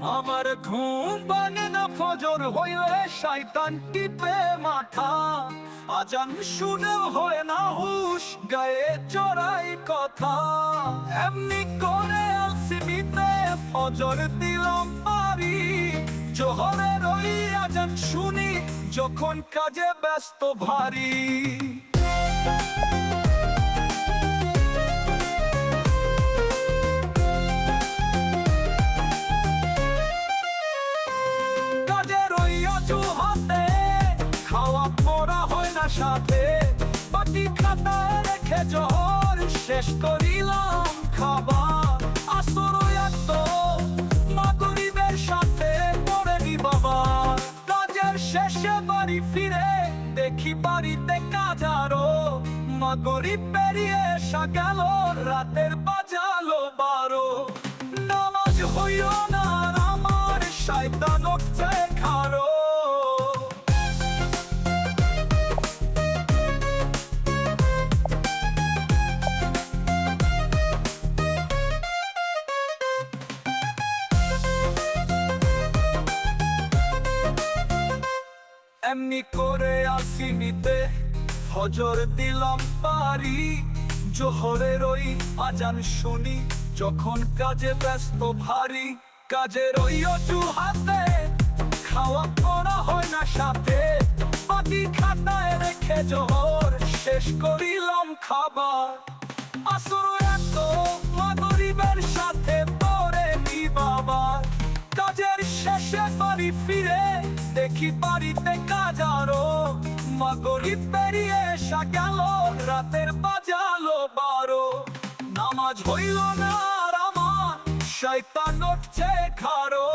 আমার ঘুম ভাঙে না ফজর হইলে শয়তান টিপে মাথা। আজান শুনেও হয় না হুশ, গায়ে চড়াই কথা। এমনি করে আসিমিতে ফজর দিলাম পারি। জোহরের ওই আজান শুনি যখন কাজে ব্যস্ত ভারী। সাথে বাটি খাতায় রেখে জোহর শেষ করিলাম খাবার। আসর তো মাগরিবের সাথে পড়ে নি বাবা। কাজের শেষে বাড়ি ফিরে দেখি বাড়িতে কাজ আরো। মাগরিব পেরিয়ে এসা গেল, রাতের বাজালো 12। নামাজ হইল না আর আমার, শয়তান উঠছে খারো। এমনি করে আসিমিতে ফজর দিলাম পারি। জোহরের ওই আজান শুনি যখন কাজে ব্যস্ত ভারী। কাজের ওই অজুহাতে খাওয়া পড়া হয় না সাথে। বাটি খাতায় রেখে জোহর শেষ করিলাম খাবার। আসর তো মাগরিবের সাথে পড়ে নি বাবা। কাজের শেষে বাড়ি ফিরে দেখি বাড়িতে কাজ আরো। মাগরিব পেরিয়ে এসা গেল, রাতের বাজালো 12। নামাজ হইল না আর আমার, শয়তান উঠছে খারো।